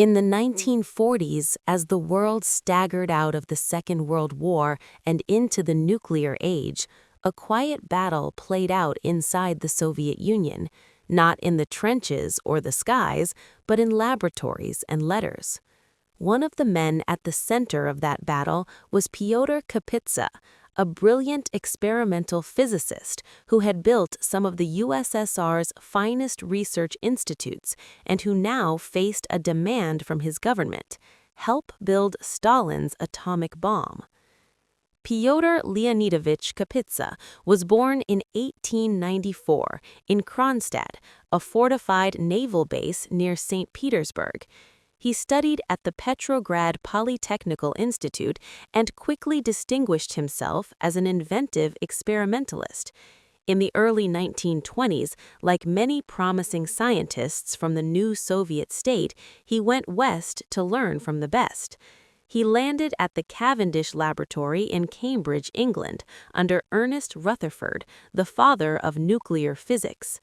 In the 1940s, as the world staggered out of the Second World War and into the nuclear age, a quiet battle played out inside the Soviet Union, not in the trenches or the skies, but in laboratories and letters. One of the men at the center of that battle was Pyotr Kapitsa, a brilliant experimental physicist who had built some of the USSR's finest research institutes and who now faced a demand from his government: help build Stalin's atomic bomb. Pyotr Leonidovich Kapitsa was born in 1894 in Kronstadt, a fortified naval base near St. Petersburg. He studied at the Petrograd Polytechnical Institute and quickly distinguished himself as an inventive experimentalist. In the early 1920s, like many promising scientists from the new Soviet state, he went west to learn from the best. He landed at the Cavendish Laboratory in Cambridge, England, under Ernest Rutherford, the father of nuclear physics.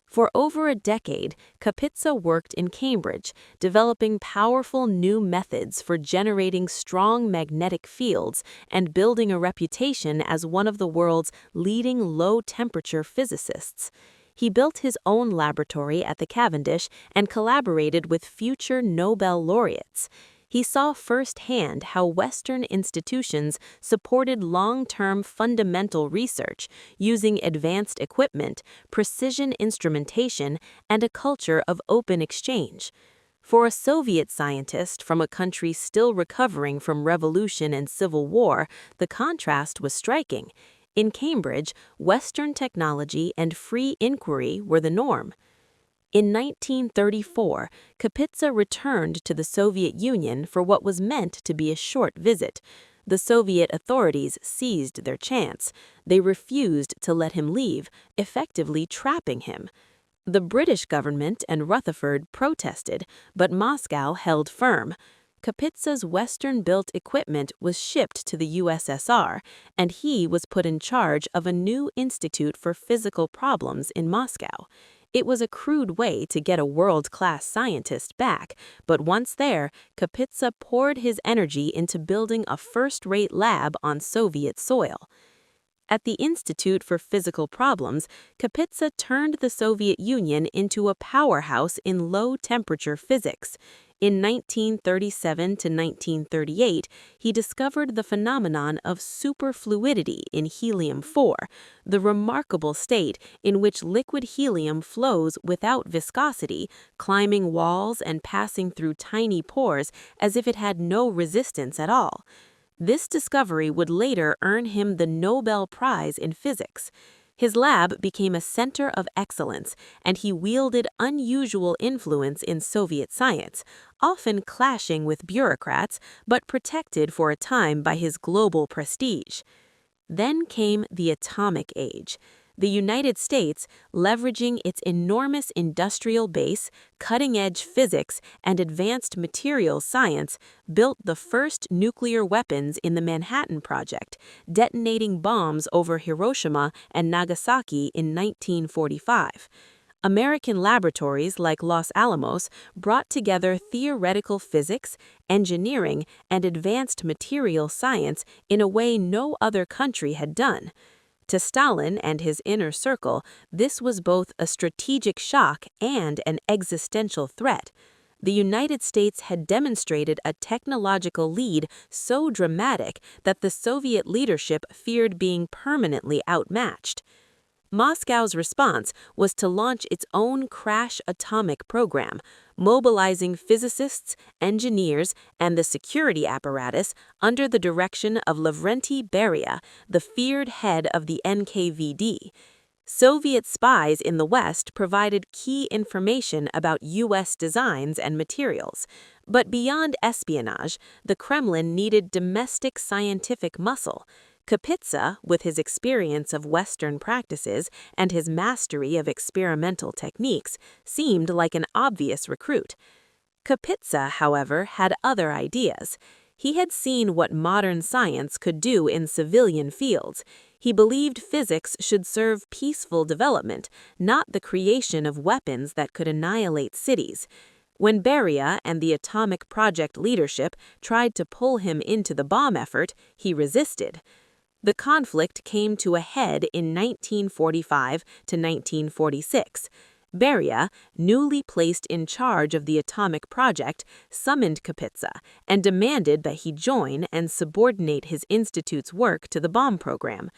For over a decade, Kapitsa worked in Cambridge, developing powerful new methods for generating strong magnetic fields and building a reputation as one of the world's leading low-temperature physicists. He built his own laboratory at the Cavendish and collaborated with future Nobel laureates. He saw firsthand how Western institutions supported long-term fundamental research using advanced equipment, precision instrumentation, and a culture of open exchange. For a Soviet scientist from a country still recovering from revolution and civil war, the contrast was striking. In Cambridge, Western technology and free inquiry were the norm. In 1934, Kapitsa returned to the Soviet Union for what was meant to be a short visit. The Soviet authorities seized their chance. They refused to let him leave, effectively trapping him. The British government and Rutherford protested, but Moscow held firm. Kapitsa's Western-built equipment was shipped to the USSR, and he was put in charge of a new institute for physical problems in Moscow. It was a crude way to get a world-class scientist back, but once there, Kapitsa poured his energy into building a first-rate lab on Soviet soil. At the Institute for Physical Problems, Kapitsa turned the Soviet Union into a powerhouse in low-temperature physics. In 1937 to 1938, he discovered the phenomenon of superfluidity in helium-4, the remarkable state in which liquid helium flows without viscosity, climbing walls and passing through tiny pores as if it had no resistance at all. This discovery would later earn him the Nobel Prize in Physics. His lab became a center of excellence, and he wielded unusual influence in Soviet science, often clashing with bureaucrats, but protected for a time by his global prestige. Then came the atomic age. The United States, leveraging its enormous industrial base, cutting-edge physics, and advanced materials science, built the first nuclear weapons in the Manhattan Project, detonating bombs over Hiroshima and Nagasaki in 1945. American laboratories like Los Alamos brought together theoretical physics, engineering, and advanced material science in a way no other country had done. To Stalin and his inner circle, this was both a strategic shock and an existential threat. The United States had demonstrated a technological lead so dramatic that the Soviet leadership feared being permanently outmatched. Moscow's response was to launch its own crash atomic program, mobilizing physicists, engineers, and the security apparatus under the direction of Lavrenti Beria, the feared head of the NKVD. Soviet spies in the West provided key information about U.S. designs and materials. But beyond espionage, the Kremlin needed domestic scientific muscle. Kapitsa, with his experience of Western practices and his mastery of experimental techniques, seemed like an obvious recruit. Kapitsa, however, had other ideas. He had seen what modern science could do in civilian fields. He believed physics should serve peaceful development, not the creation of weapons that could annihilate cities. When Beria and the atomic project leadership tried to pull him into the bomb effort, he resisted. The conflict came to a head in 1945 to 1946. Beria, newly placed in charge of the atomic project, summoned Kapitsa and demanded that he join and subordinate his institute's work to the bomb program.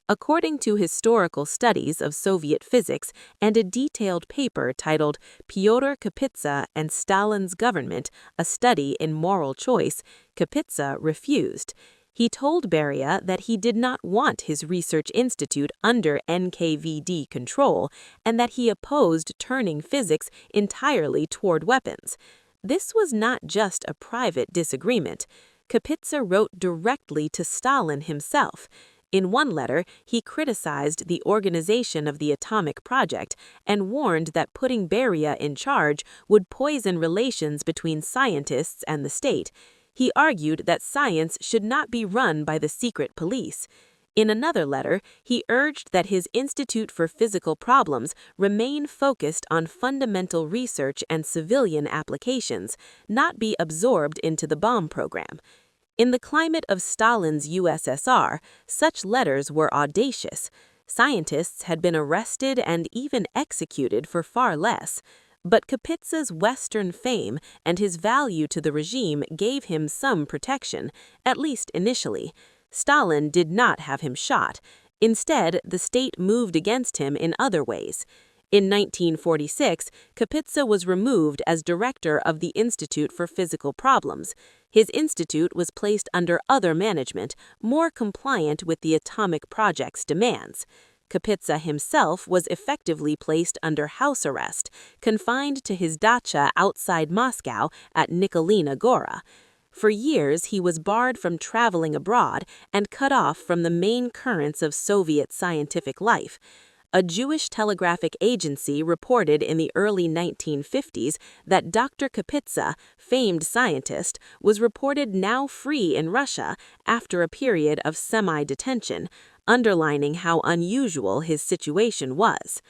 According to historical studies of Soviet physics and a detailed paper titled Pyotr Kapitsa and Stalin's Government, a Study in Moral Choice, Kapitsa refused. He told Beria that he did not want his research institute under NKVD control and that he opposed turning physics entirely toward weapons. This was not just a private disagreement. Kapitsa wrote directly to Stalin himself. In one letter, he criticized the organization of the atomic project and warned that putting Beria in charge would poison relations between scientists and the state. He argued that science should not be run by the secret police. In another letter, he urged that his Institute for Physical Problems remain focused on fundamental research and civilian applications, not be absorbed into the bomb program. In the climate of Stalin's USSR, such letters were audacious. Scientists had been arrested and even executed for far less. But Kapitsa's Western fame and his value to the regime gave him some protection, at least initially. Stalin did not have him shot. Instead, the state moved against him in other ways. In 1946, Kapitsa was removed as director of the Institute for Physical Problems. His institute was placed under other management, more compliant with the atomic project's demands. Kapitsa himself was effectively placed under house arrest, confined to his dacha outside Moscow at Nikolina Gora. For years, he was barred from traveling abroad and cut off from the main currents of Soviet scientific life. A Jewish telegraphic agency reported in the early 1950s that Dr. Kapitsa, famed scientist, was reported now free in Russia after a period of semi-detention, underlining how unusual his situation was.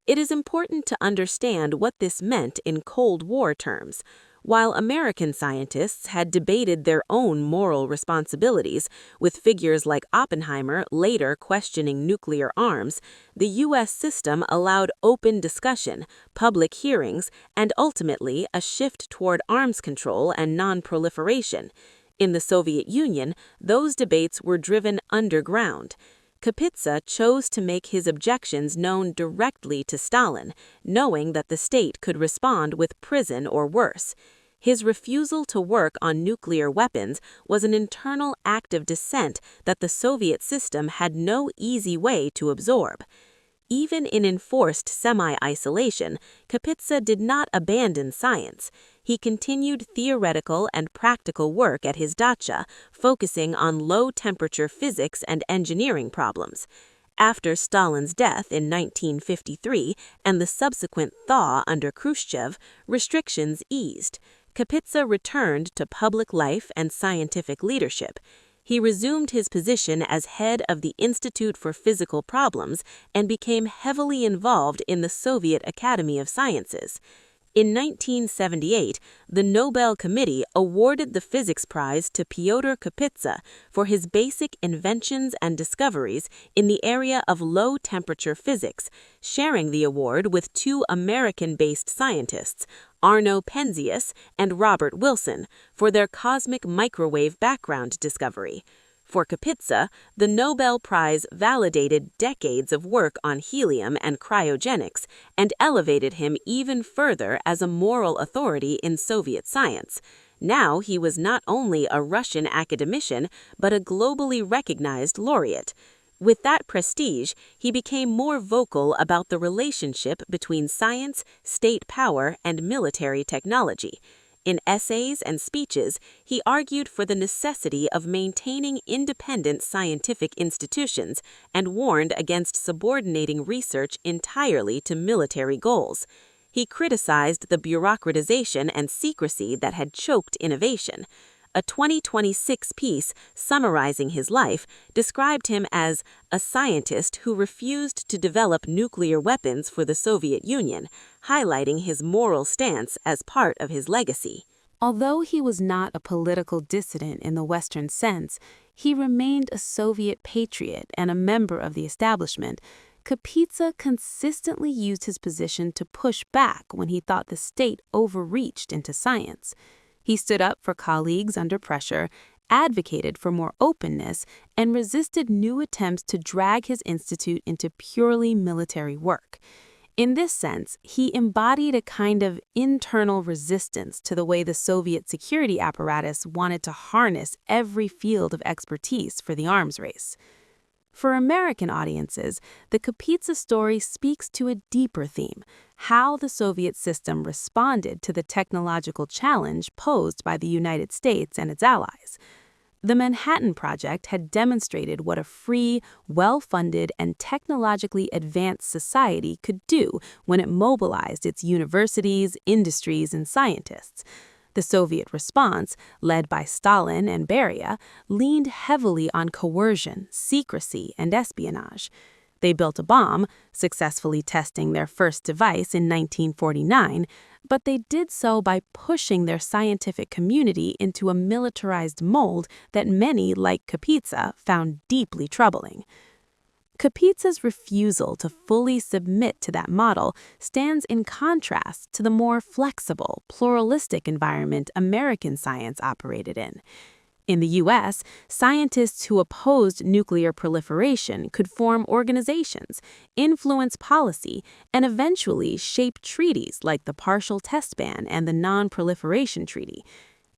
It is important to understand what this meant in Cold War terms. While American scientists had debated their own moral responsibilities, with figures like Oppenheimer later questioning nuclear arms, the U.S. system allowed open discussion, public hearings, and ultimately a shift toward arms control and non-proliferation. In the Soviet Union, those debates were driven underground. Kapitsa chose to make his objections known directly to Stalin, knowing that the state could respond with prison or worse. His refusal to work on nuclear weapons was an internal act of dissent that the Soviet system had no easy way to absorb. Even in enforced semi-isolation, Kapitsa did not abandon science. He continued theoretical and practical work at his dacha, focusing on low-temperature physics and engineering problems. After Stalin's death in 1953 and the subsequent thaw under Khrushchev, restrictions eased. Kapitsa returned to public life and scientific leadership. He resumed his position as head of the Institute for Physical Problems and became heavily involved in the Soviet Academy of Sciences. In 1978, the Nobel Committee awarded the Physics Prize to Pyotr Kapitsa for his basic inventions and discoveries in the area of low-temperature physics, sharing the award with two American-based scientists, Arno Penzias and Robert Wilson, for their cosmic microwave background discovery. For Kapitsa, the Nobel Prize validated decades of work on helium and cryogenics and elevated him even further as a moral authority in Soviet science. Now he was not only a Russian academician, but a globally recognized laureate. With that prestige, he became more vocal about the relationship between science, state power, and military technology. In essays and speeches, he argued for the necessity of maintaining independent scientific institutions and warned against subordinating research entirely to military goals. He criticized the bureaucratization and secrecy that had choked innovation. A 2026 piece summarizing his life described him as a scientist who refused to develop nuclear weapons for the Soviet Union, highlighting his moral stance as part of his legacy. Although he was not a political dissident in the Western sense, he remained a Soviet patriot and a member of the establishment. Kapitsa consistently used his position to push back when he thought the state overreached into science. He stood up for colleagues under pressure, advocated for more openness, and resisted new attempts to drag his institute into purely military work. In this sense, he embodied a kind of internal resistance to the way the Soviet security apparatus wanted to harness every field of expertise for the arms race. For American audiences, the Kapitsa story speaks to a deeper theme: how the Soviet system responded to the technological challenge posed by the United States and its allies. The Manhattan Project had demonstrated what a free, well-funded, and technologically advanced society could do when it mobilized its universities, industries, and scientists. The Soviet response, led by Stalin and Beria, leaned heavily on coercion, secrecy, and espionage. They built a bomb, successfully testing their first device in 1949, but they did so by pushing their scientific community into a militarized mold that many, like Kapitsa, found deeply troubling. Kapitsa's refusal to fully submit to that model stands in contrast to the more flexible, pluralistic environment American science operated in. In the U.S., scientists who opposed nuclear proliferation could form organizations, influence policy, and eventually shape treaties like the Partial Test Ban and the Non-Proliferation Treaty.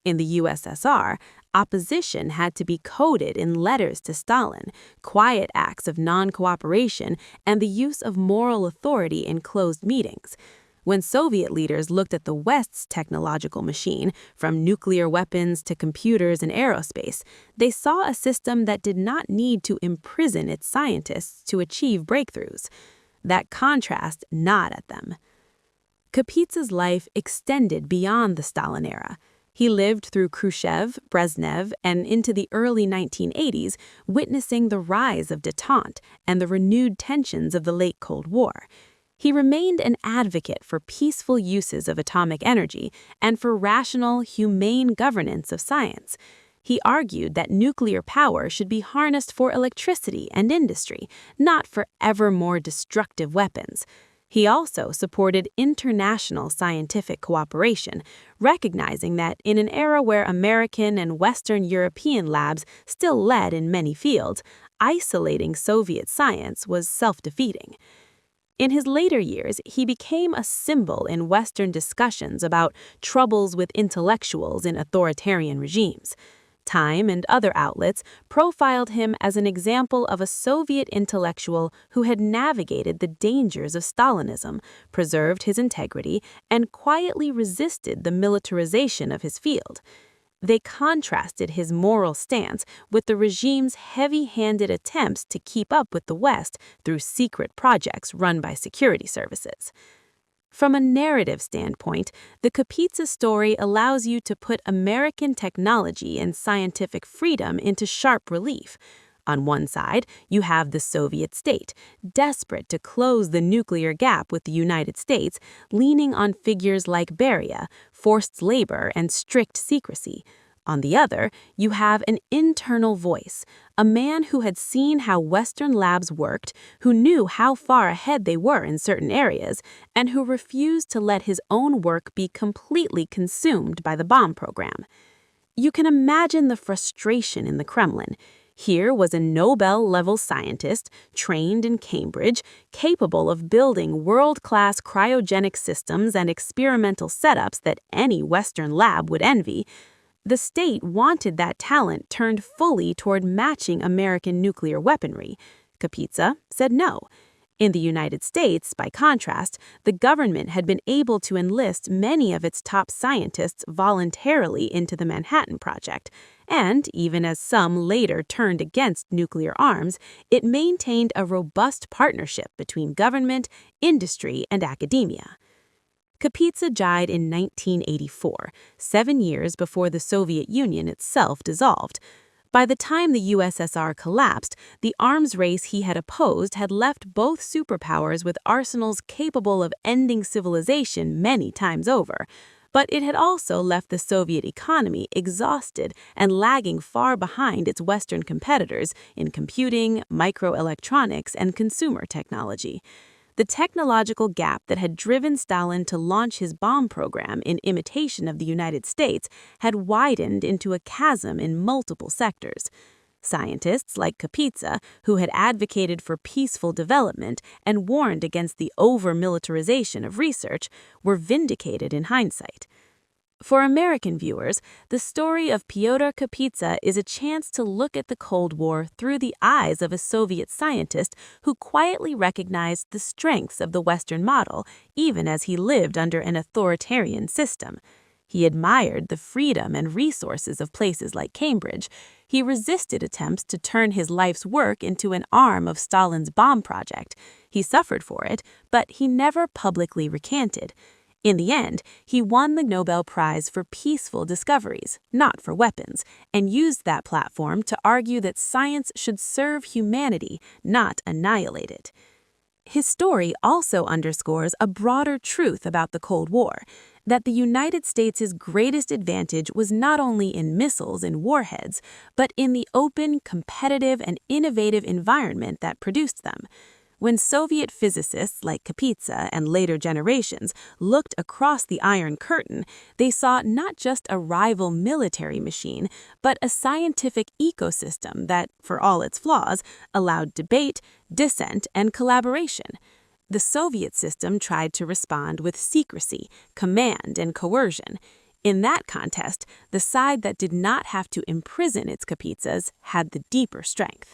In the USSR, opposition had to be coded in letters to Stalin, quiet acts of non-cooperation, and the use of moral authority in closed meetings. When Soviet leaders looked at the West's technological machine, from nuclear weapons to computers and aerospace, they saw a system that did not need to imprison its scientists to achieve breakthroughs. That contrast gnawed at them. Kapitsa's life extended beyond the Stalin era. He lived through Khrushchev, Brezhnev, and into the early 1980s, witnessing the rise of détente and the renewed tensions of the late Cold War. He remained an advocate for peaceful uses of atomic energy and for rational, humane governance of science. He argued that nuclear power should be harnessed for electricity and industry, not for ever more destructive weapons. He also supported international scientific cooperation, recognizing that in an era where American and Western European labs still led in many fields, isolating Soviet science was self-defeating. In his later years, he became a symbol in Western discussions about troubles with intellectuals in authoritarian regimes. Time and other outlets profiled him as an example of a Soviet intellectual who had navigated the dangers of Stalinism, preserved his integrity, and quietly resisted the militarization of his field. They contrasted his moral stance with the regime's heavy-handed attempts to keep up with the West through secret projects run by security services. From a narrative standpoint, the Kapitsa story allows you to put American technology and scientific freedom into sharp relief. On one side, you have the Soviet state, desperate to close the nuclear gap with the United States, leaning on figures like Beria, forced labor, and strict secrecy. On the other, you have an internal voice, a man who had seen how Western labs worked, who knew how far ahead they were in certain areas, and who refused to let his own work be completely consumed by the bomb program. You can imagine the frustration in the Kremlin. Here was a Nobel-level scientist, trained in Cambridge, capable of building world-class cryogenic systems and experimental setups that any Western lab would envy. The state wanted that talent turned fully toward matching American nuclear weaponry. Kapitsa said no. In the United States, by contrast, the government had been able to enlist many of its top scientists voluntarily into the Manhattan Project, and even as some later turned against nuclear arms, it maintained a robust partnership between government, industry, and academia. Kapitsa died in 1984, 7 years before the Soviet Union itself dissolved. By the time the USSR collapsed, the arms race he had opposed had left both superpowers with arsenals capable of ending civilization many times over. But it had also left the Soviet economy exhausted and lagging far behind its Western competitors in computing, microelectronics, and consumer technology. The technological gap that had driven Stalin to launch his bomb program in imitation of the United States had widened into a chasm in multiple sectors. Scientists like Kapitsa, who had advocated for peaceful development and warned against the over-militarization of research, were vindicated in hindsight. For American viewers, the story of Pyotr Kapitsa is a chance to look at the Cold War through the eyes of a Soviet scientist who quietly recognized the strengths of the Western model, even as he lived under an authoritarian system. He admired the freedom and resources of places like Cambridge. He resisted attempts to turn his life's work into an arm of Stalin's bomb project. He suffered for it, but he never publicly recanted. In the end, he won the Nobel Prize for peaceful discoveries, not for weapons, and used that platform to argue that science should serve humanity, not annihilate it. His story also underscores a broader truth about the Cold War, that the United States' greatest advantage was not only in missiles and warheads, but in the open, competitive, and innovative environment that produced them. When Soviet physicists like Kapitsa and later generations looked across the Iron Curtain, they saw not just a rival military machine, but a scientific ecosystem that, for all its flaws, allowed debate, dissent, and collaboration. The Soviet system tried to respond with secrecy, command, and coercion. In that contest, the side that did not have to imprison its Kapitsas had the deeper strength.